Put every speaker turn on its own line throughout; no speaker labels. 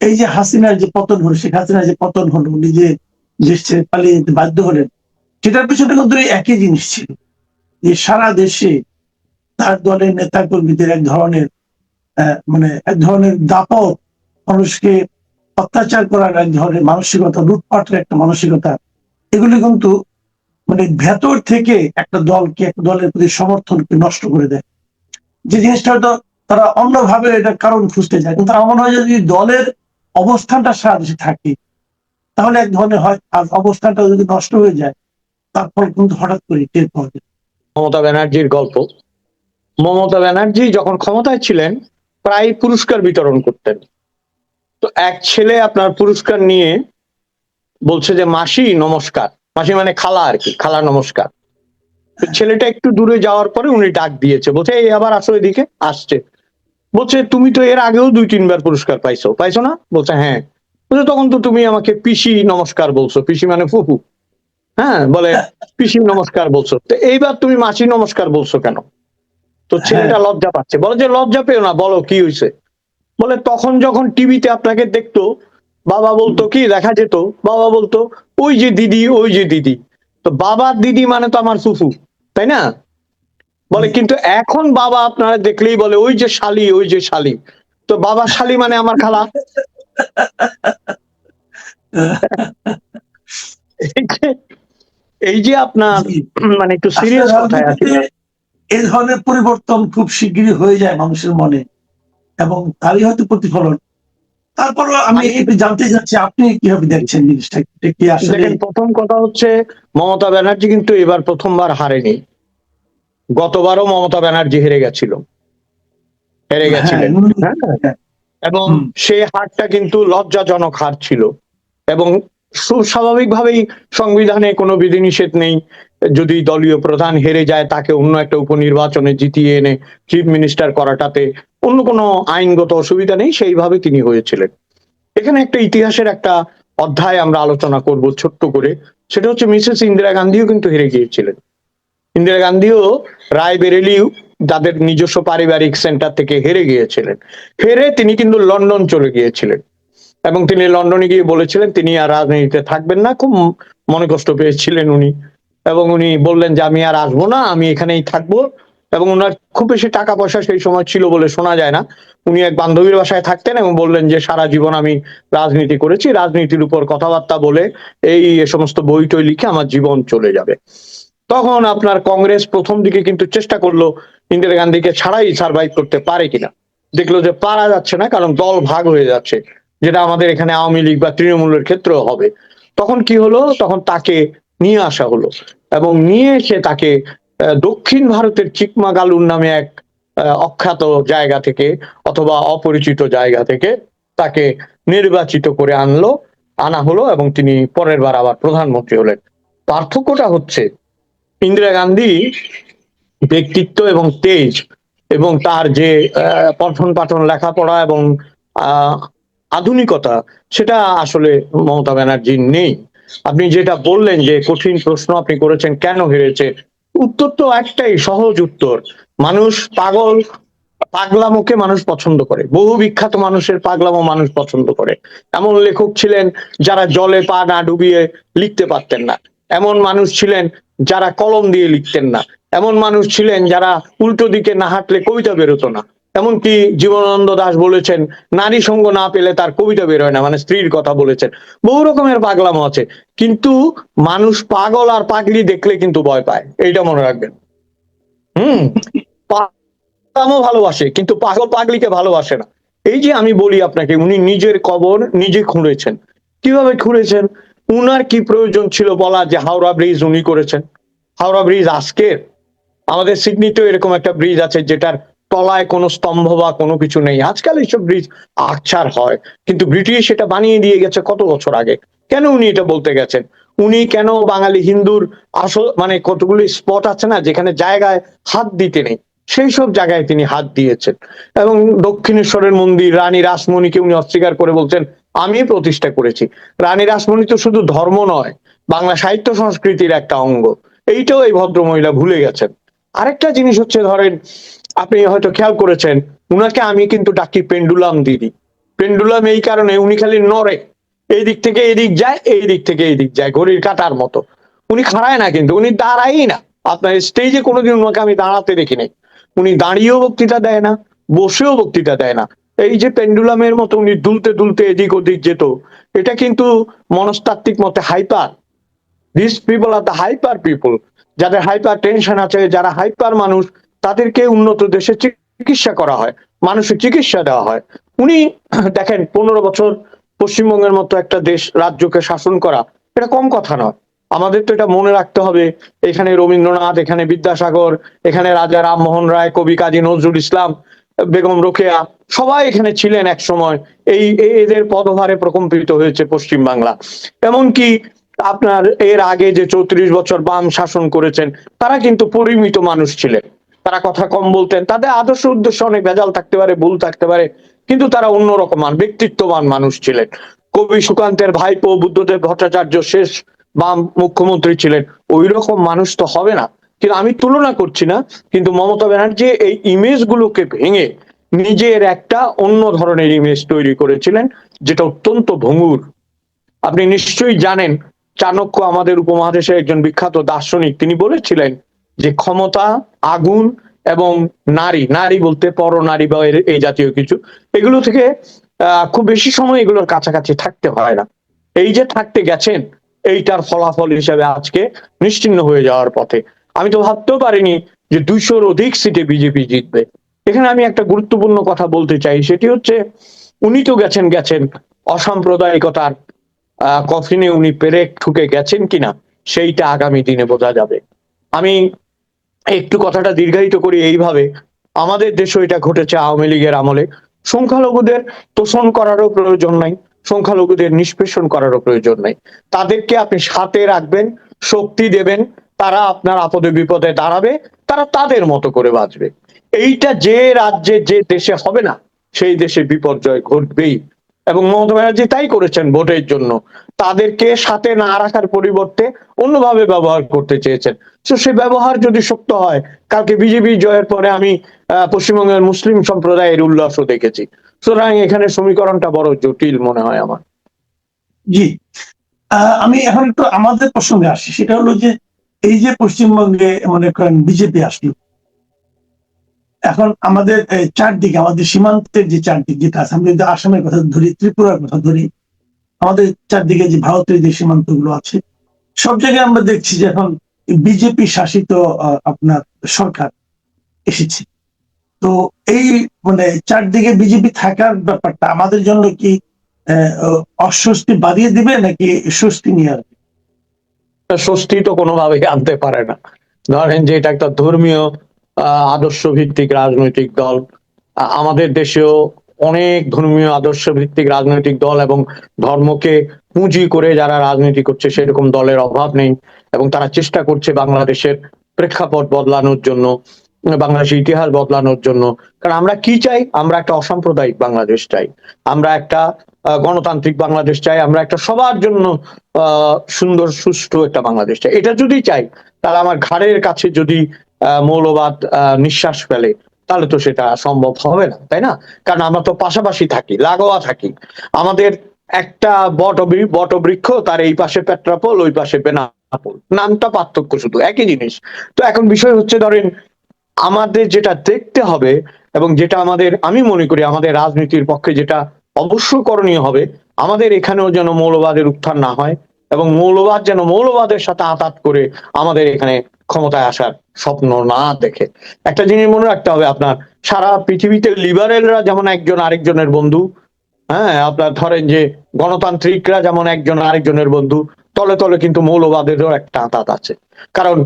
এই যে হাসিনার যে পতন হলো, শেখ হাসিনার যে পতন হলো, উনি যে দেশ ছেড়ে পালিয়ে যেতে বাধ্য হলেন, সেটার পিছনে কিন্তু একই জিনিস ছিল, যে সারা দেশে তার দলের নেতা কর্মীদের এক ধরনের মানে এক ধরনের দাপট, মানুষকে অত্যাচার করার এক ধরনের মানসিকতা, লুটপাটের একটা মানসিকতা, এগুলি কিন্তু মানে ভেতর থেকে একটা দলকে, একটা দলের প্রতি সমর্থনকে নষ্ট করে দেয়। যে জিনিসটা হয়তো তারা অন্যভাবে এটা কারণ খুঁজতে যায়, কিন্তু আমার মনে হয় যদি দলের অবস্থানটা সারা দেশে থাকে, তাহলে এক ধরনের হয়, আর অবস্থানটা যদি নষ্ট হয়ে যায়, তারপর কিন্তু হঠাৎ করে টের পাওয়া যায়।
মমতা ব্যানার্জির গল্প। মমতা ব্যানার্জি যখন ক্ষমতায় ছিলেন প্রায় পুরস্কার বিতরণ করতেন। তো এক ছেলে আপনার পুরস্কার নিয়ে বলছে যে মাসি নমস্কার, মাসি মানে খালা আর কি, খালা নমস্কার। তো ছেলেটা একটু দূরে যাওয়ার পরে উনি ডাক দিয়েছে, বলছে এই আবার আসো এদিকে। আসছে, বলছে তুমি তো এর আগেও 2-3 বার পুরস্কার পাইছো, পাইছো না? বলছে হ্যাঁ। বলছে তখন তো তুমি আমাকে পিসি নমস্কার বলছো, পিসি মানে ফুফু। হ্যাঁ, বলে পিসি নমস্কার বলছো, তো এইবার তুমি মাসি নমস্কার বলছো কেন? তো ছেলেটা লজ্জা পাচ্ছে, বলে যে লজ্জা পেও না, বলো কি হয়েছে। বলে তখন যখন টিভিতে আপনাকে দেখতো, বাবা বলতো কি, দেখা যেত, বাবা বলতো ওই যে দিদি, ওই যে দিদি। তো বাবার দিদি মানে তো আমার ফুফু, তাই না? বলে কিন্তু এখন বাবা আপনারা দেখলেই বলে ওই যে শালি, ওই যে শালি। তো বাবার শালি মানে আমার খালা। এই যে আপনার মানে একটু সিরিয়াস কথায় আছে,
এই ধরনের পরিবর্তন খুব শিগগিরই হয়ে যায় মানুষের মনে, এবং তারই হয়তো প্রতিফলন। তারপরও আমি একটু জানতে চাচ্ছি, আপনি কিভাবে দেখছেন জিনিসটা, কি আসলে?
দেখেন, প্রথম কথা হচ্ছে মমতা ব্যানার্জি কিন্তু এবার প্রথমবার হারেনি। গতবারও মমতা ব্যানার্জি হেরে গেছিলেন। হ্যাঁ, এবং সেই হারটা কিন্তু লজ্জাজনক হার ছিল। এবং স্বাভাবিকভাবেই সংবিধানে কোনো বিধিনিষেধ নেই, যদি দলীয় প্রধান হেরে যায় তাকে অন্য একটা উপনির্বাচনে জিতিয়ে এনে চিফ মিনিস্টার করাটাতে অন্য কোনো আইনগত অসুবিধা নেই, সেইভাবে তিনি হয়েছিলেন। এখানে একটা ইতিহাসের একটা অধ্যায় আমরা আলোচনা করব ছোট্ট করে, সেটা হচ্ছে মিসেস ইন্দিরা গান্ধীও কিন্তু হেরে গিয়েছিলেন। ইন্দিরা গান্ধীও রায়বেরেলি তাদের নিজস্ব পারিবারিক সেন্টার থেকে হেরে গিয়েছিলেন। হেরে তিনি কিন্তু লন্ডন চলে গিয়েছিলেন, এবং তিনি লন্ডনে গিয়ে বলেছিলেন তিনি আর রাজনীতিতে থাকবেন না। খুব মনে কষ্ট পেয়েছিলেন উনি, এবং উনি বললেন যে আমি আর আসবো না, আমি এখানেই থাকবো। এবং ওনার খুব বেশি টাকা পয়সা সেই সময় ছিল বলে শোনা যায় না। উনি এক বান্ধবীর বাসায় থাকতেন এবং বললেন যে সারা জীবন আমি রাজনীতি করেছি, রাজনীতির উপর কথাবার্তা বলে এই সমস্ত বই টই লিখে আমার জীবন চলে যাবে। তখন আপনার কংগ্রেস প্রথম দিকে কিন্তু চেষ্টা করলো ইন্দিরা গান্ধীকে ছাড়াই সার্ভাইভ করতে পারে কিনা। দেখলো যে পারা যাচ্ছে না, কারণ দল ভাগ হয়ে যাচ্ছে, যেটা আমাদের এখানে আওয়ামী লীগ বা তৃণমূলের ক্ষেত্রেও হবে। তখন কি হলো, তখন তাকে নিয়ে আসা হলো, এবং নিয়ে এসে তাকে দক্ষিণ ভারতের চিকমাগালুর নামে এক অখ্যাত জায়গা থেকে অথবা অপরিচিত জায়গা থেকে তাকে নির্বাচিত করে আনা হলো, এবং তিনি পরের বার আবার প্রধানমন্ত্রী হলেন। পার্থক্যটা হচ্ছে ইন্দিরা গান্ধী ব্যক্তিত্ব এবং তেজ এবং তার যে পঠন পাঠন, লেখাপড়া এবং আধুনিকতা, সেটা আসলে মমতা ব্যানার্জির নেই। আপনি যেটা বললেন যে কঠিন প্রশ্ন আপনি করেছেন, কেন হেরেছে, উত্তর তো একটাই, সহজ উত্তর। মানুষ পাগল, পাগলামোকে মানুষ পছন্দ করে, বহু বিখ্যাত মানুষের পাগলামো মানুষ পছন্দ করে। এমন লেখক ছিলেন যারা জলে পা না ডুবিয়ে লিখতে পারতেন না, এমন মানুষ ছিলেন যারা কলম দিয়ে লিখতেন না, এমন মানুষ ছিলেন যারা উল্টো দিকে না হাঁটলে কবিতা বেরোতো না। এমনকি জীবনানন্দ দাশ বলেছেন নারী সঙ্গ না পেলে তার কবিতা বেরোয় না, মানে স্ত্রীর কথা বলেছেন। বহু রকমের পাগলামো আছে, কিন্তু মানুষ পাগল আর পাগলি দেখলে কিন্তু ভয় পায়, এইটা মনে রাখবেন। পাগলামো ভালোবাসে, কিন্তু পাগল পাগলিকে ভালোবাসে না। এই যে আমি বলি আপনাকে, উনি নিজের কবর নিজে খুঁড়েছেন। কিভাবে খুঁড়েছেন? উনার কি প্রয়োজন ছিল বলা যে হাওড়া ব্রিজ উনি করেছেন? হাওড়া ব্রিজ আজকের? আমাদের সিডনিতেও এরকম একটা ব্রিজ আছে যেটার তলায় কোনো স্তম্ভ বা কোনো কিছু নেই। আজকাল এইসব ব্রিজ আকছার হয়, কিন্তু ব্রিটিশ এটা বানিয়ে দিয়ে গেছে কত বছর আগে। কেন উনি এটা বলতে গেছেন? উনি কেন বাঙালি হিন্দুর আসল মানে কতগুলি স্পট আছে না যেখানে জায়গায় হাত দিতে নেই, সেই সব জায়গায় তিনি হাত দিয়েছেন। এবং দক্ষিণেশ্বরের মন্দির রানী রাসমণিকে উনি অস্বীকার করে বলছেন আমি প্রতিষ্ঠা করেছি। রানী রাসমণি তো শুধু ধর্ম নয়, বাংলা সাহিত্য সংস্কৃতির একটা অঙ্গ। এইটাও এই ভদ্রমহিলা ভুলে গেছেন। আরেকটা জিনিস হচ্ছে, ধরেন আপনি হয়তো খেয়াল করেছেন, উনাকে আমি কিন্তু ডাকি পেন্ডুলাম দিদি। পেন্ডুলাম এই কারণে উনি খালি নড়ে, এই দিক থেকে এদিক যায়, এই দিক থেকে এই দিক যায়, ঘড়ির কাঁটার মতো। উনি খাড়ায় না, কিন্তু উনি দাঁড়ায়ই না। আপনার স্টেজে কোনোদিন ওনাকে আমি দাঁড়াতে দেখি নাই। উনি দাঁড়িয়েও বক্তৃতা দেয় না, বসেও বক্তৃতা দেয় না। এই যে পেন্ডুলামের মতো উনি দুলতে দুলতে এদিক ওদিক যেত, এটা কিন্তু মনস্তাত্ত্বিক মতে hyper. This people are the hyper people. যাদের হাইপার টেনশন আছে, যারা হাইপার মানুষ, তাদেরকে উন্নত দেশে চিকিৎসা করা হয়, মানুষের চিকিৎসা দেওয়া হয়। উনি দেখেন 15 বছর পশ্চিমবঙ্গের মতো একটা দেশ, রাজ্যকে শাসন করা, এটা কম কথা নয়। আমাদের তো এটা মনে রাখতে হবে, এখানে রবীন্দ্রনাথ, এখানে বিদ্যাসাগর, এখানে রাজা রামমোহন রায়, কবি কাজী নজরুল ইসলাম, বেগম রোকেয়া, সবাই এখানে ছিলেন এক সময়। এদের পদভারে প্রকম্পিত হয়েছে পশ্চিম বাংলা। এমনকি আপনার এর আগে যে 34 বছর বাম শাসন করেছেন, তারা কিন্তু পরিমিত মানুষ ছিলেন, তারা কথা কম বলতেন, তাদের আদর্শ উদ্দেশ্য অনেক ভেজাল থাকতে পারে, ভুল থাকতে পারে, কিন্তু তারা অন্যরকম ব্যক্তিত্ববান মানুষ ছিলেন। কবি সুকান্তের ভাইপো বুদ্ধদেব ভট্টাচার্য শেষ বাম মুখ্যমন্ত্রী ছিলেন, ওই রকম মানুষ তো হবে না। কিন্তু আমি তুলনা করছি না, কিন্তু মমতা ব্যানার্জি এই ইমেজ গুলোকে ভেঙে নিজের একটা অন্য ধরনের ইমেজ তৈরি করেছিলেন, যেটা অত্যন্ত ভঙ্গুর। আপনি নিশ্চয়ই জানেন, চাণক্য আমাদের উপমহাদেশের একজন বিখ্যাত দার্শনিক, তিনি বলেছিলেন যে ক্ষমতা, আগুন এবং নারী, নারী বলতে পরনারী বা এই জাতীয় কিছু, এগুলো থেকে খুব বেশি সময় এগুলোর কাছাকাছি থাকতে হয় না। এই যে থাকতে গেছেন, এইটার ফলাফল হিসেবে আজকে নিশ্চিহ্ন হয়ে যাওয়ার পথে। আমি তো ভাবতেও পারিনি যে 200-র অধিক সিটে বিজেপি জিতবে। এখানে আমি একটা গুরুত্বপূর্ণ কথা বলতে চাই, সেটি হচ্ছে উনি তো গেছেন অসাম্প্রদায়িকতার কফিনে উনি পেরেক ঠুকে গেছেন কিনা সেইটা আগামী দিনে বোঝা যাবে। আমি একটু কথাটা দীর্ঘায়িত করি এইভাবে, আমাদের দেশে এটা ঘটেছে আওয়ামী লীগের আমলে। সংখ্যালঘুদের তোষণ করারও প্রয়োজন নাই, সংখ্যালঘুদের নিষ্পেষণ করারও প্রয়োজন নাই। তাদেরকে আপনি সাথে রাখবেন, শক্তি দেবেন, তারা আপনার আপদে বিপদে দাঁড়াবে, তারা তাদের মতো করে বাঁচবে। এইটা যে রাজ্যে যে দেশে হবে না, সেই দেশে বিপর্যয় ঘটবেই। এবং মমতা ব্যানার্জি তাই করেছেন ভোটের জন্য, তাদেরকে সাথে না রাখার পরিবর্তে অন্যভাবে ব্যবহার করতে চেয়েছেন। তো সে ব্যবহার যদি সত্য হয়, কালকে বিজেপি জয়ের পরে আমি পশ্চিমবঙ্গের মুসলিম সম্প্রদায়ের উল্লাসও দেখেছি। সুতরাং এখানে সমীকরণটা বড় জটিল মনে হয় আমার।
জি, আমি এখন একটু আমাদের প্রসঙ্গে আসি। সেটা হলো যে এই যে পশ্চিমবঙ্গে মনে করেন বিজেপি আসলো, এখন আমাদের চারদিকে, আমাদের সীমান্তের যে চারদিক যেটা আছে, আমরা যদি আসামের কথা ধরি, ত্রিপুরার কথা ধরি, আমাদের চারদিকে যে ভারতের যে সীমান্ত গুলো আছে, সব জায়গায় আমরা দেখছি যে এখন বিজেপি শাসিত আপনার সরকার এসেছে। তো এই মানে চারদিকে বিজেপি থাকার ব্যাপারটা আমাদের জন্য কি অস্বস্তি বাড়িয়ে দিবে নাকি স্বস্তি নিয়ে আসবে?
স্বস্তি তো কোনোভাবেই আনতে পারে না। ধরেন যে এটা একটা ধর্মীয় আদর্শ ভিত্তিক রাজনৈতিক দল, আমাদের দেশেও অনেক ধর্মীয় আদর্শ ভিত্তিক রাজনৈতিক দল এবং ধর্মকে পুঁজি করে যারা রাজনীতি করছে সেরকম দলের অভাব নেই, এবং তারা চেষ্টা করছে বাংলাদেশের প্রেক্ষাপট বদলানোর জন্য, বাংলাদেশের ইতিহাস বদলানোর জন্য। কারণ আমরা কি চাই? আমরা একটা অসাম্প্রদায়িক বাংলাদেশ চাই, আমরা একটা গণতান্ত্রিক বাংলাদেশ চাই, আমরা একটা সবার জন্য সুন্দর সুষ্ঠু একটা বাংলাদেশ চাই। এটা যদি চাই, তাহলে আমার ঘাড়ের কাছে যদি মৌলবাদ নিঃশ্বাস ফেলে, তাহলে তো সেটা সম্ভব হবে না, তাই না? কারণ আমরা তো পাশাপাশি থাকি, লাগোয়া থাকি। আমাদের একটা বটবৃক্ষ, তার এই পাশে পেট্রাপোল, ওই পাশে বেনাপোল, নামটা পার্থক্য, শুধু একই জিনিস। তো এখন বিষয় হচ্ছে, ধরেন আমাদের যেটা দেখতে হবে এবং যেটা আমাদের, আমি মনে করি আমাদের রাজনীতির পক্ষে যেটা অবশ্য করণীয় হবে, আমাদের এখানেও যেন মৌলবাদের উত্থান না হয়, এবং মৌলবাদ যেন মৌলবাদের সাথে আঁতাত করে আমাদের এখানে ক্ষমতায় আসার স্বপ্ন না দেখে। একটা জিনিস মনে রাখতে হবে আপনার, সারা পৃথিবীতে লিবারেলরা যেমন একজন আরেকজনের বন্ধু, হ্যাঁ, আপনার ধরেন যে গণতান্ত্রিকরা যেমন একজন আরেকজনের বন্ধু, তলে তলে কিন্তু মৌলবাদেরও একটা আঁতাত আছে। কারণ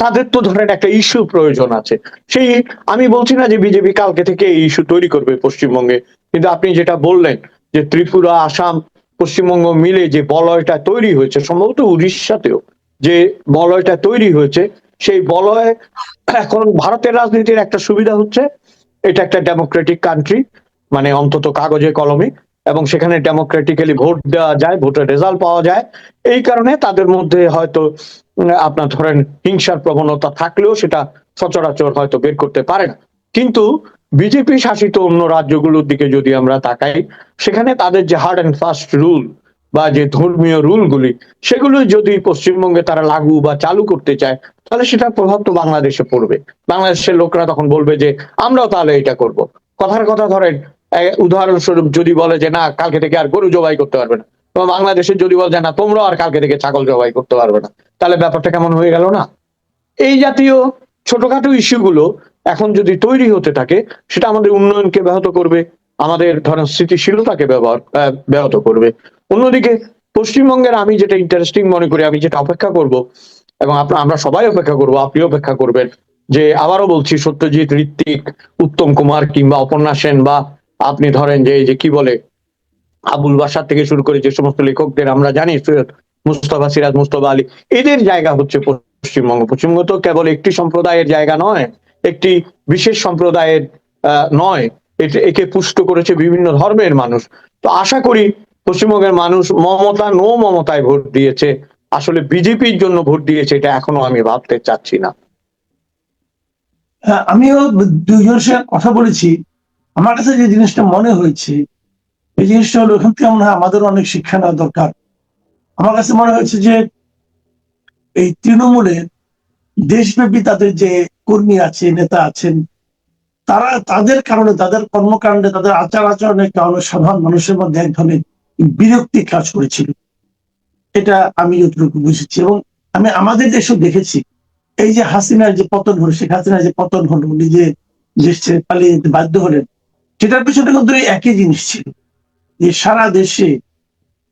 তাদের তো ধরেন একটা ইস্যু প্রয়োজন আছে। সেই, আমি বলছি না যে বিজেপি কালকে থেকে এই ইস্যু তৈরি করবে পশ্চিমবঙ্গে, কিন্তু আপনি যেটা বললেন যে ত্রিপুরা, আসাম, পশ্চিমবঙ্গ মিলে যে বলয়টা তৈরি হয়েছে, সম্ভবত উড়িষ্যাতেও যে বলয়টা তৈরি হয়েছে, সেই বলয়, এখন ভারতের রাজনীতির একটা সুবিধা হচ্ছে, এটা একটা ডেমোক্রেটিক কান্ট্রি, মানে অন্তত কাগজে কলমে, এবং সেখানে ডেমোক্রেটিক্যালি ভোট দেওয়া যায়, ভোটের রেজাল্ট পাওয়া যায়। এই কারণে তাদের মধ্যে হয়তো আপনার ধরেন হিংসার প্রবণতা থাকলেও সেটা সচরাচর হয়তো বের করতে পারে না। কিন্তু বিজেপি শাসিত অন্য রাজ্যগুলোর দিকে যদি আমরা তাকাই, সেখানে তাদের যে হার্ড অ্যান্ড ফাস্ট রুল বা যে ধর্মীয় রুলগুলি, সেগুলো যদি পশ্চিমবঙ্গে তারা লাগু বা চালু করতে চায়, তাহলে সেটার প্রভাব তো বাংলাদেশে পড়বে। বাংলাদেশের লোকরা তখন বলবে যে আমরাও তাহলে এটা করব। কথার কথা ধরেন, উদাহরণস্বরূপ যদি বলে যে না কালকে থেকে আর গরু জবাই করতে পারবে না, তো বাংলাদেশে যদি বলে যে না তোমরাও আর কালকে থেকে ছাগল জবাই করতে পারবে না, তাহলে ব্যাপারটা কেমন হয়ে গেল না? এই জাতীয় ছোটখাটো ইস্যুগুলো এখন যদি তৈরি হতে থাকে, সেটা আমাদের উন্নয়নকে ব্যাহত করবে, আমাদের ধরেন স্থিতিশীলতাকে ব্যাহত করবে। অন্যদিকে পশ্চিমবঙ্গের আমি যেটা ইন্টারেস্টিং মনে করি, আমি যেটা অপেক্ষা করব, এবং আমরা সবাই অপেক্ষা করব, আপনি অপেক্ষা করবেন, যে আবারও বলছি সত্যজিৎ, ঋত্বিক, উত্তম কুমার কিংবা অপর্ণা সেন, বা আপনি ধরেন যে এই যে কি বলে আবুল বাসার থেকে শুরু করে যে সমস্ত লেখকদের আমরা জানি, সৈয়দ মুস্তফা সিরাজ, মুস্তফা আলী, এদের জায়গা হচ্ছে পশ্চিমবঙ্গ। পশ্চিমবঙ্গ তো কেবল একটি সম্প্রদায়ের জায়গা নয়, একটি বিশেষ সম্প্রদায়ের নয়, একে পুষ্ট করেছে বিভিন্ন ধর্মের মানুষ। তো আশা করি পশ্চিমবঙ্গের মানুষ মমতায় ভোট দিয়েছে, আসলে বিজেপির জন্য ভোট দিয়েছে এটা এখনো আমি ভাবতে চাচ্ছি না।
আমিও দুইজনের সাথে কথা বলেছি। আমার কাছে যে জিনিসটা মনে হয়েছে, এই জিনিসটা হলো এখান থেকে মনে হয় আমাদের অনেক শিক্ষা নেওয়া দরকার। আমার কাছে মনে হয়েছে যে এই তৃণমূলের দেশব্যাপী তাদের যে কর্মী আছে, নেতা আছেন, তারা তাদের কারণে, তাদের কর্মকাণ্ডে, তাদের আচার আচরণের কারণে সাধারণ মানুষের মধ্যে এক ধরনের বিরক্তি কাজ করেছিল। এটা আমি যতটুকু বুঝেছি। এবং আমি আমাদের দেশেও দেখেছি, এই যে হাসিনার যে পতন হলো, শেখ হাসিনার যে পতন হলো, নিজে দেশ ছেড়ে পালিয়ে যেতে বাধ্য হলেন, সেটার পিছনে কিন্তু এই একই জিনিস ছিল, যে সারা দেশে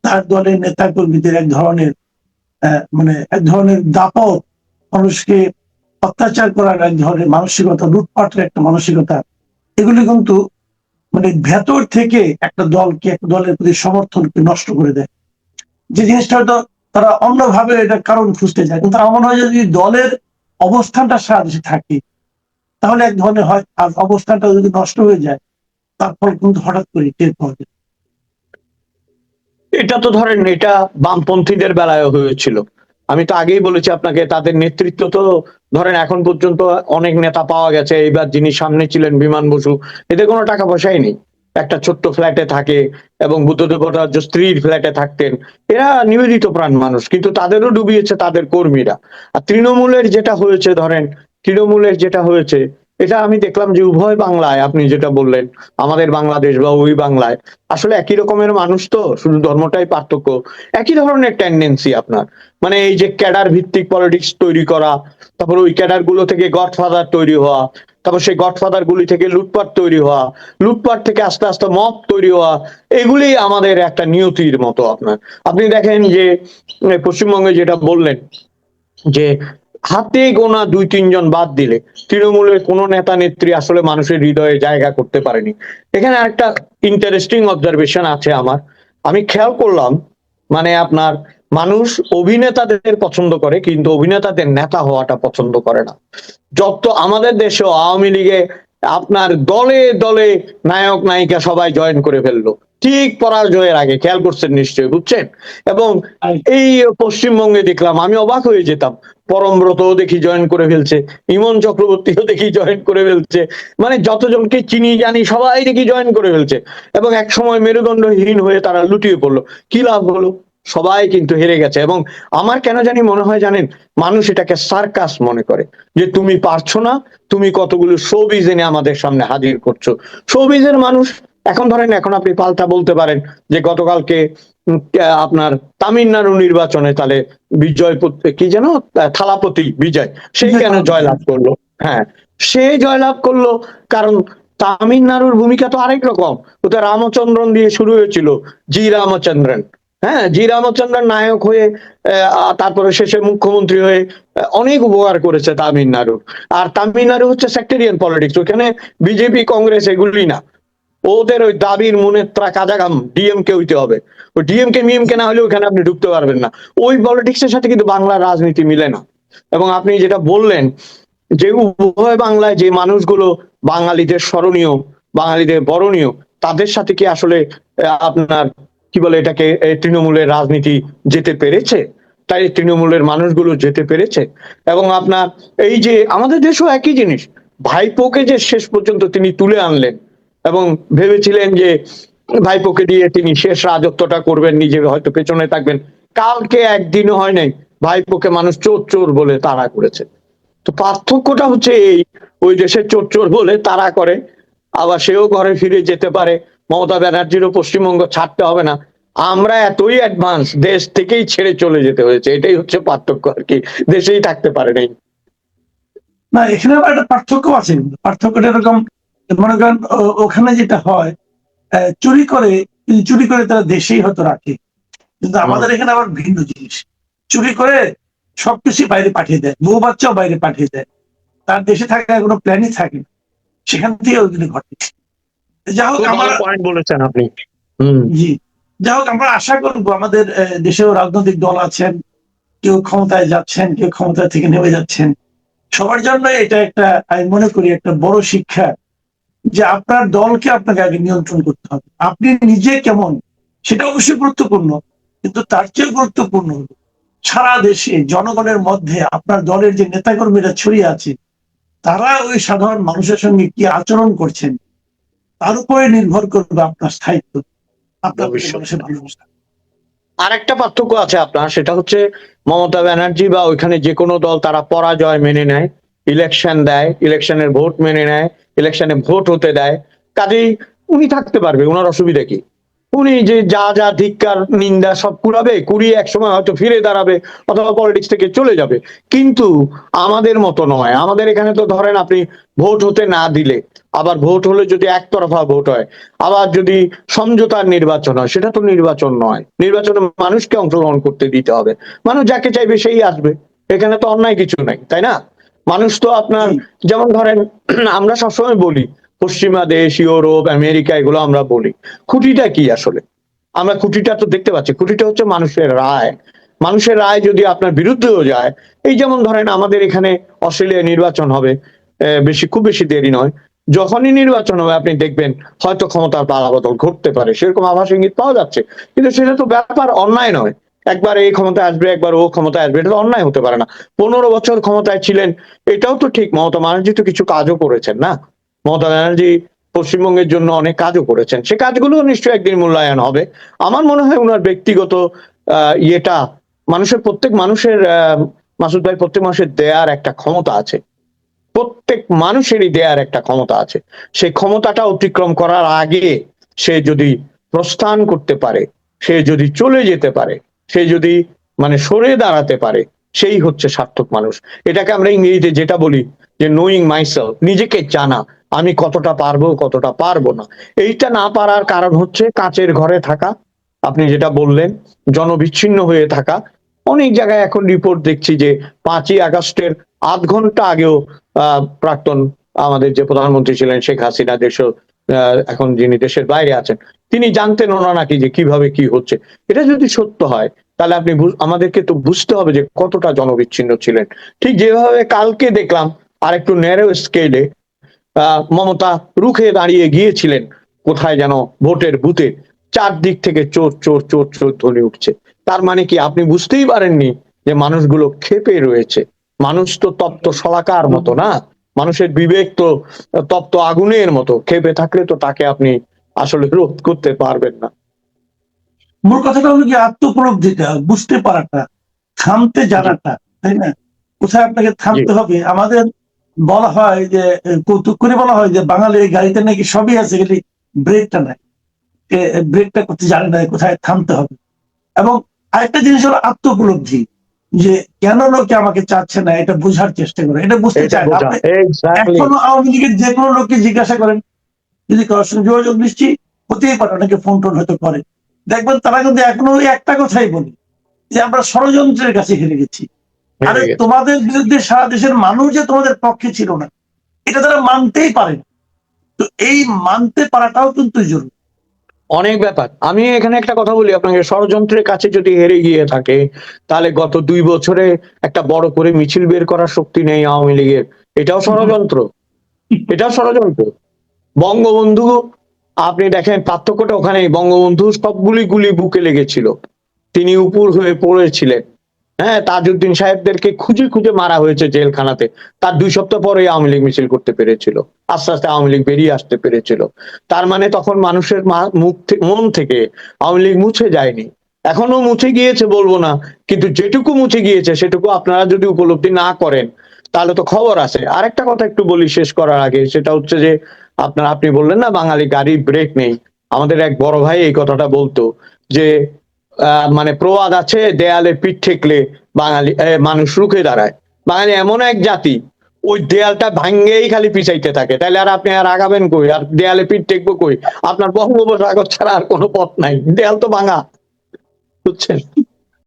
তার দলের নেতা কর্মীদের এক ধরনের মানে এক ধরনের দাপট, মানুষকে অত্যাচার করার এক ধরনের মানসিকতা, লুটপাটের একটা মানসিকতা, এগুলি কিন্তু মানে ভেতর থেকে একটা দলকে, একটা দলের প্রতি সমর্থনকে নষ্ট করে দেয়। যে জিনিসটা হয়তো তারা অন্যভাবে এটা কারণ খুঁজতে যায়, কিন্তু আমার মনে হয় যদি দলের অবস্থানটা সারা দেশে থাকে, তাহলে এক ধরনের হয়, আর অবস্থানটা যদি নষ্ট হয়ে যায়, তারপর কিন্তু হঠাৎ করে টের পাওয়া যায়।
এটা তো ধরেন এটা বামপন্থীদের বেলায় হয়েছিল। আমি তো আগেই বলেছি আপনাকে, তাদের নেতৃত্ব তো ধরেন এখন পর্যন্ত অনেক নেতা পাওয়া গেছে, এইবার যিনি সামনে ছিলেন বিমান বসু, এদের কোনো টাকা পয়সাই নেই, একটা ছোট্ট ফ্ল্যাটে থাকে, এবং বুদ্ধদেব ভট্টাচার্য স্ত্রীর ফ্ল্যাটে থাকতেন। এরা নিবেদিত প্রাণ মানুষ, কিন্তু তাদেরও ডুবিয়েছে তাদের কর্মীরা। আর তৃণমূলের যেটা হয়েছে, ধরেন তৃণমূলের যেটা হয়েছে, এটা আমি দেখলাম যে উভয় বাংলায়, আপনি যেটা বললেন আমাদের বাংলাদেশ বা ওই বাংলায়, আসলে একই রকমের মানুষ, তো শুধু ধর্মটাই পার্থক্য, একই ধরনের টেন্ডেন্সি আপনার, মানে এই যে ক্যাডার ভিত্তিক পলিটিক্স তৈরি করা, তারপর ওই ক্যাডার গুলো থেকে গডফাদার তৈরি হওয়া, তারপর সেই গডফাদার গুলি থেকে লুটপাট তৈরি হওয়া, লুটপাট থেকে আস্তে আস্তে মব তৈরি হওয়া, এগুলি আমাদের একটা নিয়তির মতো আপনার। আপনি দেখেন যে পশ্চিমবঙ্গে যেটা বললেন, যে হাতে গোনা 2-3 জন বাদ দিলে তৃণমূলের কোন নেতা নেত্রী আসলে মানুষের হৃদয়ে জায়গা করতে পারেনি। এখানে একটা ইন্টারেস্টিং অবজারভেশন আছে আমার, আমি খেয়াল করলাম, মানে আপনার মানুষ অভিনেতাদের পছন্দ করে, কিন্তু অভিনেতাদের নেতা হওয়াটা পছন্দ করে না। যত আমাদের দেশে আওয়ামী লীগে আপনার দলে দলে নায়ক নায়িকা সবাই জয়েন করে ফেললো ঠিক পরাজয়ের আগে, খেয়াল করছেন নিশ্চয়ই, বুঝছেন? এবং এই পশ্চিমবঙ্গে দেখলাম, আমি অবাক হয়ে যেতাম, পরমব্রতও দেখি জয়েন করে ফেলছে, ইমন চক্রবর্তীও দেখি জয়েন করে ফেলছে, মানে যতজনকে চিনি জানি সবাই দেখি জয়েন করে ফেলছে, এবং এক সময় মেরুদণ্ডহীন হয়ে তারা লুটিয়ে পড়লো। কি লাভ হলো? সবাই কিন্তু হেরে গেছে। এবং আমার কেন জানি মনে হয় জানেন, মানুষ এটাকে সার্কাস মনে করে, যে তুমি পারছো না, তুমি কতগুলো শোবিজ এনে আমাদের সামনে হাজির করছো। শোবিজের মানুষ এখন ধরেন, এখন আপনি পাল্টা বলতে পারেন যে গতকালকে আপনার তামিলনাড়ু নির্বাচনে তাহলে বিজয় কি যেন থালাপতি বিজয়, সে কেন জয়লাভ করলো? হ্যাঁ, সে জয়লাভ করলো কারণ তামিলনাড়ুর ভূমিকা তো আরেক রকম। ওটা রামচন্দ্রন দিয়ে শুরু হয়েছিল, জি রামচন্দ্রন। হ্যাঁ, জি রামচন্দ্রন নায়ক হয়ে তারপরে শেষে মুখ্যমন্ত্রী হয়ে অনেক উপকার করেছে তামিলনাড়ুর। আর তামিলনাড়ু হচ্ছে সেক্টেরিয়ান পলিটিক্স, ওখানে বিজেপি কংগ্রেস এগুলি না, ওদের ওই দাবির মুনেত্রা কাজাগাম ডিএমকে হইতে হবে, ওই ডিএমকে মিএমকে না হলে ওখানে আপনি ঢুকতে পারবেন না। ওই পলিটিক্সের সাথে কিন্তু বাংলার রাজনীতি মিলে না। এবং আপনি যেটা বললেন যে উভয় বাংলায় যে মানুষগুলো বাঙালিদের স্মরণীয়, বাঙালিদের বরণীয়, তাদের সাথে কি আসলে আপনার কি বলে এটাকে তৃণমূলের রাজনীতি যেতে পেরেছে? তাই তৃণমূলের মানুষগুলো যেতে পেরেছে। এবং আপনার এই যে আমাদের দেশেও একই জিনিস, ভাইপোকে যে শেষ পর্যন্ত তিনি তুলে আনলেন এবং ভেবেছিলেন যে ভাইপোকে দিয়ে তিনি শেষ রাজত্বটা করবেন, নিজে হয়তো পেছনে থাকবেন। কালকে একদিনও হয় নাই ভাইপোকে মানুষ চোর চোর বলে তাড়া করেছে। তো পার্থক্যটা হচ্ছে এই, ওই দেশের চোর চোর বলে তাড়া করে, আবার সেও ঘরে ফিরে যেতে পারে। মমতা ব্যানার্জিরও পশ্চিমবঙ্গ ছাড়তে হবে না। আমরা এতই অ্যাডভান্স, দেশ থেকেই ছেড়ে চলে যেতে হয়েছে, এটাই হচ্ছে পার্থক্য আর কি, দেশেই থাকতে পারে নাই।
না, এখানে আবার একটা পার্থক্য আছে। পার্থক্যটা এরকম, মনে করেন ওখানে যেটা হয়, চুরি করে, কিন্তু চুরি করে তারা দেশেই হয়তো রাখে। কিন্তু আমাদের এখানে আবার ভিন্ন জিনিস, চুরি করে সবকিছু বাইরে পাঠিয়ে দেয়, বউ বাচ্চাও বাইরে পাঠিয়ে দেয়, তার দেশে থাকার কোনো প্ল্যানই থাকে না, সেখান থেকে ওইগুলো ঘটে। যা হোক,
খুব ভালো
আমরা
পয়েন্ট বলেছেন আপনি।
জি, যা হোক, আমরা আশা করবো আমাদের দেশেও রাজনৈতিক দল আছেন, কেউ ক্ষমতায় যাচ্ছেন, কেউ ক্ষমতা থেকে নেমে যাচ্ছেন, সবার জন্য এটা একটা, আমি মনে করি একটা বড় শিক্ষা, যে আপনার দলকে আপনাকে আগে নিয়ন্ত্রণ করতে হবে। আপনি নিজে কেমন সেটা অবশ্যই গুরুত্বপূর্ণ, কিন্তু তার চেয়ে গুরুত্বপূর্ণ হলো সারা দেশে জনগণের মধ্যে আপনার দলের যে নেতাকর্মীরা ছড়িয়ে আছে, তারা ওই সাধারণ মানুষের সঙ্গে কি আচরণ করছেন, তার উপরে নির্ভর করবে আপনার স্থায়িত্ব, আপনার মানুষের ভালোবাসা।
আর একটা পার্থক্য আছে আপনার, সেটা হচ্ছে মমতা ব্যানার্জি বা ওইখানে যে কোনো দল তারা পরাজয় মেনে নেয়, ইলেকশন দেয়, ইলেকশনের ভোট মেনে নেয়, ইলেকশনে ভোট হতে দেয়, কাজেই উনি থাকতে পারবে, ওনার অসুবিধা কি? উনি যে যা যা ধিক্কার নিন্দা সব কুড়াবে, কুড়িয়ে একসময় হয়তো ফিরে দাঁড়াবে অথবা পলিটিক্স থেকে চলে যাবে। কিন্তু আমাদের মতো নয়, আমাদের এখানে তো ধরেন আপনি ভোট হতে না দিলে, আবার ভোট হলে যদি একতরফা ভোট হয়, আবার যদি সমঝোতার নির্বাচন হয়, সেটা তো নির্বাচন নয়। নির্বাচনে মানুষকে অংশগ্রহণ করতে দিতে হবে, মানুষ যাকে চাইবে সেই আসবে, এখানে তো অন্যায় কিছু নাই, তাই না? মানুষ তো আপনার, যেমন ধরেন আমরা সবসময় বলি পশ্চিমা দেশ, ইউরোপ, আমেরিকা, এগুলো আমরা বলি, খুঁটিটা কি আসলে? আমরা খুঁটিটা তো দেখতে পাচ্ছি, খুঁটিটা হচ্ছে মানুষের রায়। মানুষের রায় যদি আপনার বিরুদ্ধেও যায়, এই যেমন ধরেন আমাদের এখানে অস্ট্রেলিয়ায় নির্বাচন হবে, খুব বেশি দেরি নয়, যখনই নির্বাচন হবে আপনি দেখবেন হয়তো ক্ষমতার পালাবদল ঘটতে পারে, সেরকম আভাস ইঙ্গিত পাওয়া যাচ্ছে। কিন্তু সেটা তো ব্যাপার অন্যায় নয়, একবার এই ক্ষমতায় আসবে একবার ও ক্ষমতায় আসবে, এটা তো অন্যায় হতে পারে না। 15 বছর ক্ষমতায় ছিলেন, এটাও তো ঠিক, মমতা ব্যানার্জি তো কিছু কাজও করেছেন না? মমতা ব্যানার্জি পশ্চিমবঙ্গের জন্য অনেক কাজও করেছেন, সে কাজগুলো নিশ্চয়ই একদিন মূল্যায়ন হবে। আমার মনে হয় ওনার ব্যক্তিগত ইয়েটা, প্রত্যেক মানুষের মাসুদ ভাই, প্রত্যেক মানুষের দেয়ার একটা ক্ষমতা আছে, প্রত্যেক মানুষেরই দেয়ার একটা ক্ষমতা আছে। সেই ক্ষমতাটা অতিক্রম করার আগে সে যদি প্রস্থান করতে পারে, সে যদি চলে যেতে পারে, সে যদি মানে সরে দাঁড়াতে পারে, সেই হচ্ছে সার্থক মানুষ। এটাকে আমরা ইংরেজিতে যেটা বলি যে নোয়িং মাইসেলফ, নিজেকে জানা, আমি কতটা পারবো কতটা পারবো না। এইটা না পারার কারণ হচ্ছে কাচের ঘরে থাকা, আপনি যেটা বললেন, জনবিচ্ছিন্ন হয়ে থাকা। অনেক জায়গায় এখন রিপোর্ট দেখছি যে 5ই আগস্টের আধ ঘন্টা আগেও প্রাক্তন আমাদের যে প্রধানমন্ত্রী ছিলেন শেখ হাসিনা, এখন যিনি দেশের বাইরে আছেন, তিনি জানতেন না নাকি যে কিভাবে কি হচ্ছে। এটা যদি সত্য হয়, তাহলে আপনি আমাদেরকে তো বুঝতে হবে যে কতটা জনবিচ্ছিন্ন ছিলেন। ঠিক যেভাবে কালকে দেখলাম আরেকটু ন্যারো স্কেলে মমতা রুখে দাঁড়িয়ে গিয়েছিলেন কোথায় যেন ভোটের বুথে, চারদিক থেকে চোর চোর চোর চোর ধ্বনি উঠছে। তার মানে কি আপনি বুঝতেই পারেননি যে মানুষগুলো ক্ষেপে রয়েছে? মানুষ তো তপ্ত শলাকার মতো না, মানুষের বিবেক তো তপ্ত আগুনের মতো, ক্ষেপে থাকলে তো তাকে আপনি আসলে রোধ করতে পারবেন না।
মূল কথাটা হলো কি, আত্মোপলব্ধিটা, বুঝতে পারাটা, থামতে জানাটা, তাই না? কোথায় আপনাকে থামতে হবে। আমাদের বলা হয় যে, কৌতুক করে বলা হয় যে বাঙালি গাড়িতে নাকি সবই আছে, খালি ব্রেকটা নাই, ব্রেকটা করতে জানে না কোথায় থামতে হবে। এবং আরেকটা জিনিস হলো আত্মোপলব্ধি, যে কেন লোকে আমাকে চাচ্ছে না, এটা বোঝার চেষ্টা করে, এটা বুঝতে চায় না। এখনো আওয়ামী লীগের যে কোনো লোককে জিজ্ঞাসা করেন, যদি কারোর সঙ্গে যোগাযোগ নিশ্চয়ই হতেই পারে, অনেকে ফোন টোন হয়তো করে, দেখবেন তারা কিন্তু এখনো একটা কথাই বলে যে আমরা ষড়যন্ত্রের কাছে হেরে গেছি। আরে তোমাদের বিরুদ্ধে সারা দেশের মানুষ যে তোমাদের পক্ষে ছিল না, এটা তারা মানতেই পারে না। তো এই মানতে পারাটাও কিন্তু জরুরি।
অনেক ব্যাপার। আমি এখানে একটা কথা বলি আপনাকে, ষড়যন্ত্রের কাছে যদি হেরে গিয়ে থাকে, তাহলে গত 2 বছরে একটা বড় করে মিছিল বের করার শক্তি নেই আওয়ামী লীগের, এটাও ষড়যন্ত্র, এটাও ষড়যন্ত্র। বঙ্গবন্ধু, আপনি দেখেন পার্থক্যটা ওখানেই, বঙ্গবন্ধু সবগুলি গুলি বুকে লেগেছিল, তিনি উপর হয়ে পড়েছিলেন, হ্যাঁ, তাজউদ্দিন সাহেবদেরকে খুঁজে খুঁজে মারা হয়েছে জেলখানাতে। তার 2 সপ্তাহ পরে আওয়ামী লীগ মিছিল করতে পেরেছিল, আস্তে আস্তে আওয়ামী লীগ বেরিয়ে আসতে পেরেছিল। তার মানে তখন মানুষের মন থেকে আওয়ামী লীগ মুছে যায়নি, এখনো মুছে গিয়েছে বলবো না, কিন্তু যেটুকু মুছে গিয়েছে সেটুকু আপনারা যদি উপলব্ধি না করেন তাহলে তো খবর আছে। আরেকটা কথা একটু বলি শেষ করার আগে, সেটা হচ্ছে যে আপনি বললেন না বাঙালি গাড়ির ব্রেক নেই, আমাদের এক বড় ভাই এই কথাটা বলতো যে মানে প্রবাদ আছে, দেয়ালে পিঠ ঠেকলে বাঙালি মানুষ রুখে দাঁড়ায়। বাঙালি এমন এক জাতি, ওই দেয়ালটা ভাঙ্গেই খালি পিছাইতে থাকে, তাহলে আর আপনি আর আগাবেন কই, আর দেয়ালে পিঠ ঠেকবো কই? আপনার বঙ্গোপসাগর ছাড়া আর কোনো পথ নাই, দেয়াল তো ভাঙা, বুঝছেন?